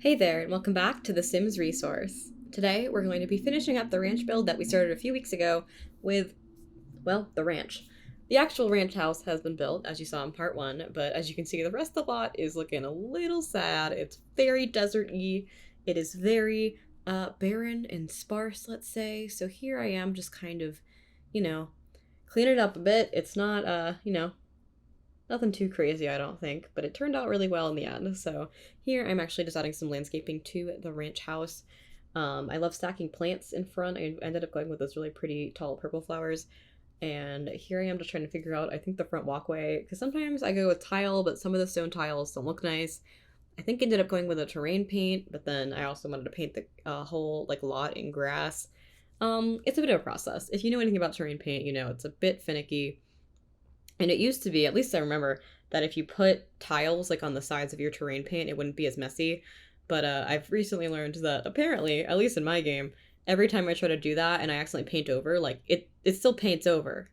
Hey there, and welcome back to The Sims Resource. Today, we're going to be finishing up the ranch build that we started a few weeks ago with, well, the ranch. The actual ranch house has been built, as you saw in part one, but as you can see, the rest of the lot is looking a little sad. It's very desert-y. It is very barren and sparse, let's say. So here I am just kind of, you know, cleaning it up a bit. It's not, nothing too crazy, I don't think, but it turned out really well in the end. So here I'm actually just adding some landscaping to the ranch house. I love stacking plants in front. I ended up going with those really pretty tall purple flowers. And here I am just trying to figure out, I think, the front walkway, because sometimes I go with tile, but some of the stone tiles don't look nice. I think I ended up going with a terrain paint, but then I also wanted to paint the whole lot in grass. It's a bit of a process. If you know anything about terrain paint, you know it's a bit finicky. And it used to be, at least I remember, that if you put tiles on the sides of your terrain paint, it wouldn't be as messy. But I've recently learned that apparently, at least in my game, every time I try to do that and I accidentally paint over, it still paints over.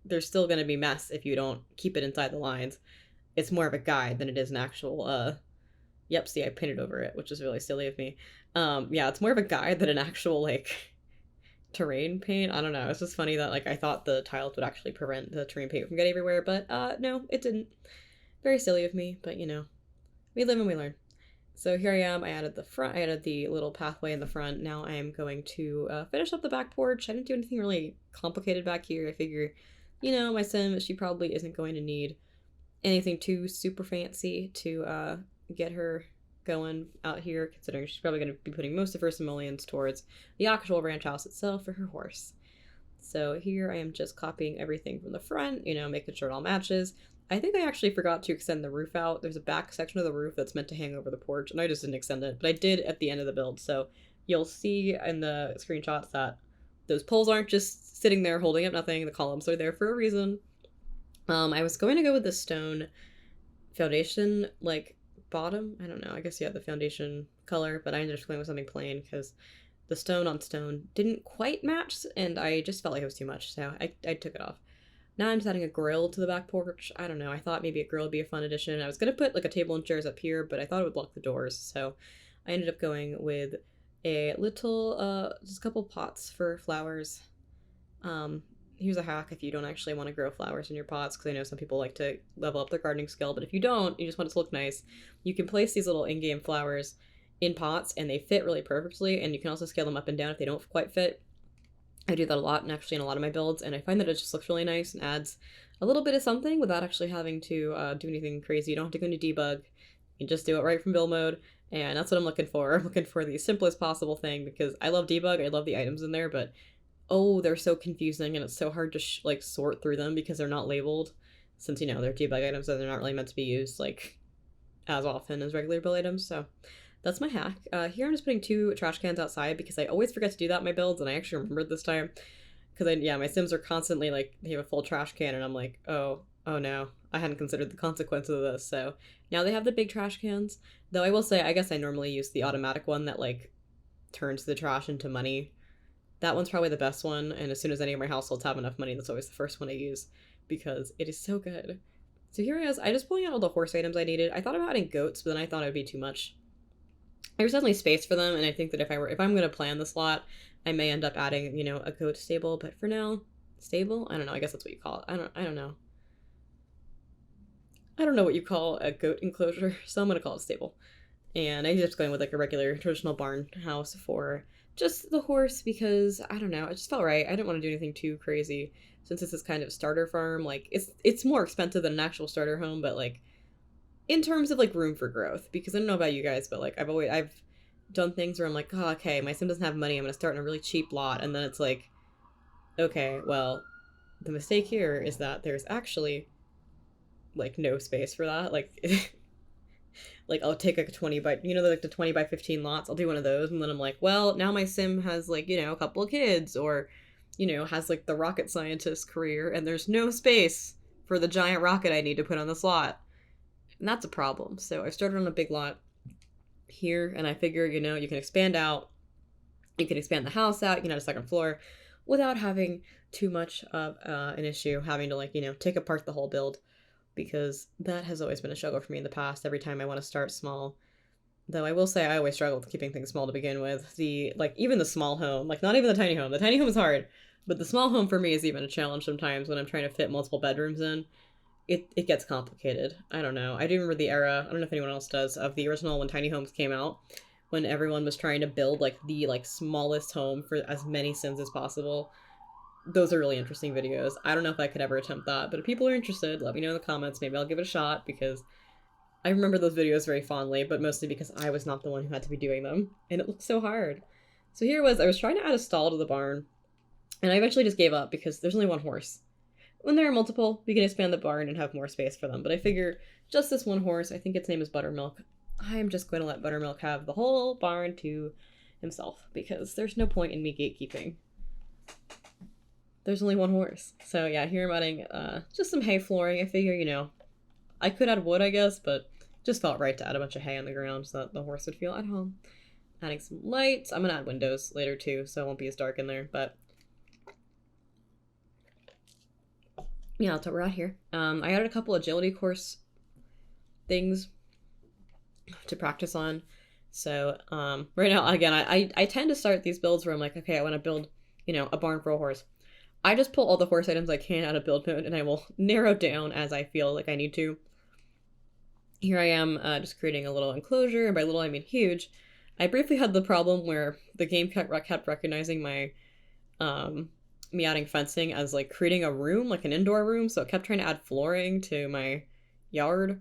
There's still gonna be mess if you don't keep it inside the lines. It's more of a guide than it is an actual yep, see I painted over it, which is really silly of me. Yeah, it's more of a guide than an actual terrain paint. I don't know. It's just funny that I thought the tiles would actually prevent the terrain paint from getting everywhere, but no, it didn't. Very silly of me, but we live and we learn. So here I am. I added the front. I added the little pathway in the front. Now I am going to finish up the back porch. I didn't do anything really complicated back here. I figure, my sim, she probably isn't going to need anything too super fancy to get her going out here, considering she's probably going to be putting most of her simoleons towards the actual ranch house itself for her horse. So here I am just copying everything from the front, making sure it all matches. I think I actually forgot to extend the roof out. There's a back section of the roof that's meant to hang over the porch, and I just didn't extend it, but I did at the end of the build. So you'll see in the screenshots that those poles aren't just sitting there holding up nothing. The columns are there for a reason. I was going to go with the stone foundation, bottom. I don't know. I guess, yeah, the foundation color, but I ended up going with something plain because the stone on stone didn't quite match, and I just felt like it was too much, so I took it off. Now I'm just adding a grill to the back porch. I don't know. I thought maybe a grill would be a fun addition. I was going to put a table and chairs up here, but I thought it would block the doors, so I ended up going with a little, just a couple pots for flowers. Here's a hack if you don't actually want to grow flowers in your pots, because I know some people like to level up their gardening skill, but if you don't, you just want it to look nice, you can place these little in-game flowers in pots and they fit really perfectly, and you can also scale them up and down if they don't quite fit. I do that a lot, and actually in a lot of my builds, and I find that it just looks really nice and adds a little bit of something without actually having to do anything crazy. You don't have to go into debug. You can just do it right from build mode, and that's what I'm looking for. I'm looking for the simplest possible thing, because I love debug, I love the items in there, but oh, they're so confusing, and it's so hard to sort through them because they're not labeled, since they're debug items and they're not really meant to be used as often as regular build items. So that's my hack. Here I'm just putting 2 trash cans outside because I always forget to do that in my builds, and I actually remembered this time because my sims are constantly they have a full trash can, and I'm like, oh no, I hadn't considered the consequences of this. So now they have the big trash cans, though I will say I guess I normally use the automatic one that turns the trash into money. That one's probably the best one, and as soon as any of my households have enough money, that's always the first one I use because it is so good. So here I just pulling out all the horse items I needed. I thought about adding goats, but then I thought it would be too much. There's definitely space for them, and I think that if I'm gonna plan this lot, I may end up adding, a goat stable, but for now, stable? I don't know, I guess that's what you call it. I don't know. I don't know what you call a goat enclosure, so I'm gonna call it stable. And I'm just going with a regular traditional barn house for just the horse because I don't know, it just felt right. I didn't want to do anything too crazy since this is kind of starter farm. It's more expensive than an actual starter home, but in terms of room for growth, because I don't know about you guys, but I've done things where I'm like, oh, okay, my sim doesn't have money, I'm gonna start in a really cheap lot, and then it's okay, well, the mistake here is that there's actually no space for that. I'll take a 20 by, the 20 by 15 lots. I'll do one of those. And then I'm like, well, now my sim has a couple of kids, or, has the rocket scientist career, and there's no space for the giant rocket I need to put on the slot. And that's a problem. So I started on a big lot here, and I figure, you can expand out. You can expand the house out. You can have a second floor without having too much of an issue having to, take apart the whole build, because that has always been a struggle for me in the past. Every time I want to start small, Though I will say I always struggle with keeping things small to begin with. Even the small home, like not even the tiny home. The tiny home is hard, but the small home for me is even a challenge sometimes when I'm trying to fit multiple bedrooms in. It gets complicated. I don't know. I do remember the era, I don't know if anyone else does, of the original when tiny homes came out, when everyone was trying to build like the smallest home for as many Sims as possible. Those are really interesting videos. I don't know if I could ever attempt that, but if people are interested, let me know in the comments. Maybe I'll give it a shot because I remember those videos very fondly, but mostly because I was not the one who had to be doing them, and it looked so hard. So here was, I was trying to add a stall to the barn, and I eventually just gave up because there's only one horse. When there are multiple, we can expand the barn and have more space for them, but I figure just this one horse, I think its name is Buttermilk, I am just going to let Buttermilk have the whole barn to himself, because there's no point in me gatekeeping. There's only one horse. So yeah, here I'm adding just some hay flooring. I figure, I could add wood, I guess, but just felt right to add a bunch of hay on the ground so that the horse would feel at home. Adding some lights. I'm gonna add windows later too, so it won't be as dark in there, but yeah, that's what we're at here. I added a couple agility course things to practice on. So right now, again, I tend to start these builds where I'm like, okay, I want to build, a barn for a horse. I just pull all the horse items I can out of build mode, and I will narrow down as I feel like I need to. Here I am just creating a little enclosure, and by little I mean huge. I briefly had the problem where the game kept recognizing my me adding fencing as like creating a room, like an indoor room, so it kept trying to add flooring to my yard.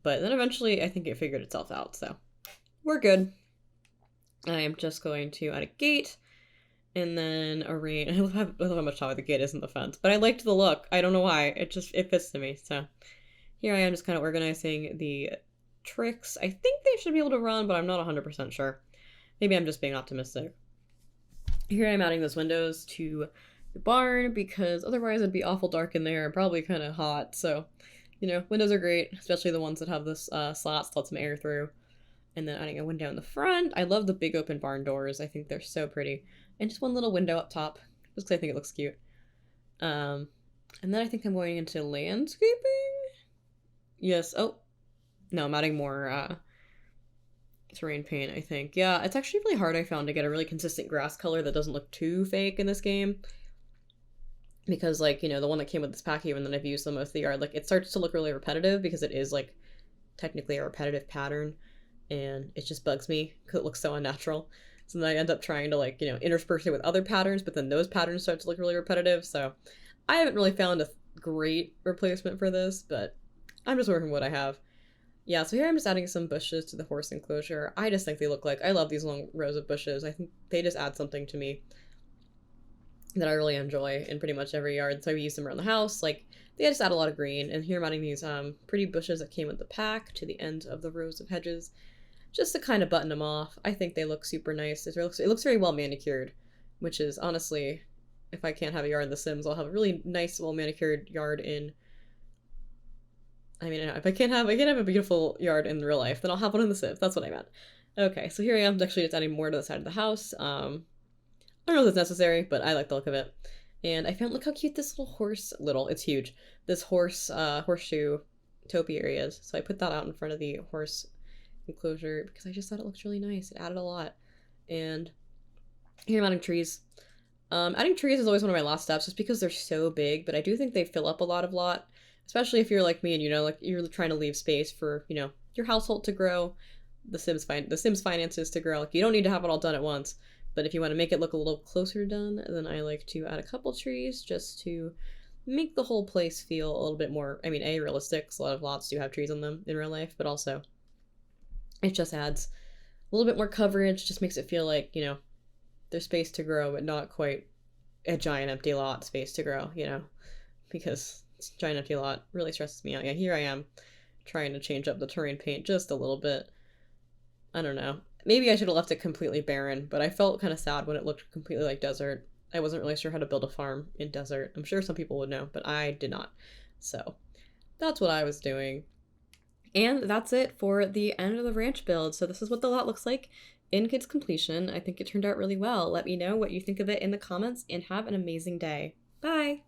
But then eventually I think it figured itself out, so we're good. I am just going to add a gate and then arrange. I love how much taller the gate is in the fence, but I liked the look. I don't know why. It fits to me. So here I am just kind of organizing the tricks. I think they should be able to run, but I'm not 100% sure. Maybe I'm just being optimistic. Here I'm adding those windows to the barn because otherwise it'd be awful dark in there and probably kind of hot. So, windows are great, especially the ones that have this slots to let some air through. And then adding a window in the front. I love the big open barn doors. I think they're so pretty. And just one little window up top, just because I think it looks cute. And then I think I'm going into landscaping. Yes. Oh, no, I'm adding more terrain paint, I think. Yeah, it's actually really hard, I found, to get a really consistent grass color that doesn't look too fake in this game. Because, the one that came with this pack even that I've used the most of the yard, it starts to look really repetitive because it is, technically a repetitive pattern. And it just bugs me because it looks so unnatural. So then I end up trying to, intersperse it with other patterns, but then those patterns start to look really repetitive. So I haven't really found a great replacement for this, but I'm just working with what I have. Yeah, so here I'm just adding some bushes to the horse enclosure. I just think they look I love these long rows of bushes. I think they just add something to me that I really enjoy in pretty much every yard. So I use them around the house. They just add a lot of green. And here I'm adding these pretty bushes that came with the pack to the end of the rows of hedges, just to kind of button them off. I think they look super nice. It looks very well manicured, which is honestly, if I can't have a yard in The Sims, I'll have a really nice, well manicured yard in. I mean, if I can't have a beautiful yard in real life, then I'll have one in The Sims. That's what I meant. Okay, so here I am actually just adding more to the side of the house. I don't know if it's necessary, but I like the look of it. And I found, look how cute this it's huge. This horseshoe topiary is. So I put that out in front of the horse enclosure because I just thought it looked really nice. It added a lot. And here I'm adding trees. Adding trees is always one of my last steps just because they're so big, but I do think they fill up a lot, especially if you're like me and you're trying to leave space for, your household to grow, the Sims finances to grow. You don't need to have it all done at once, but if you want to make it look a little closer done, then I like to add a couple trees just to make the whole place feel a little bit more, realistic. A lot of lots do have trees on them in real life, but also it just adds a little bit more coverage, just makes it feel like, there's space to grow, but not quite a giant empty lot space to grow, because giant empty lot really stresses me out. Yeah, here I am trying to change up the terrain paint just a little bit. I don't know. Maybe I should have left it completely barren, but I felt kind of sad when it looked completely like desert. I wasn't really sure how to build a farm in desert. I'm sure some people would know, but I did not. So that's what I was doing. And that's it for the end of the ranch build. So this is what the lot looks like in its completion. I think it turned out really well. Let me know what you think of it in the comments and have an amazing day. Bye!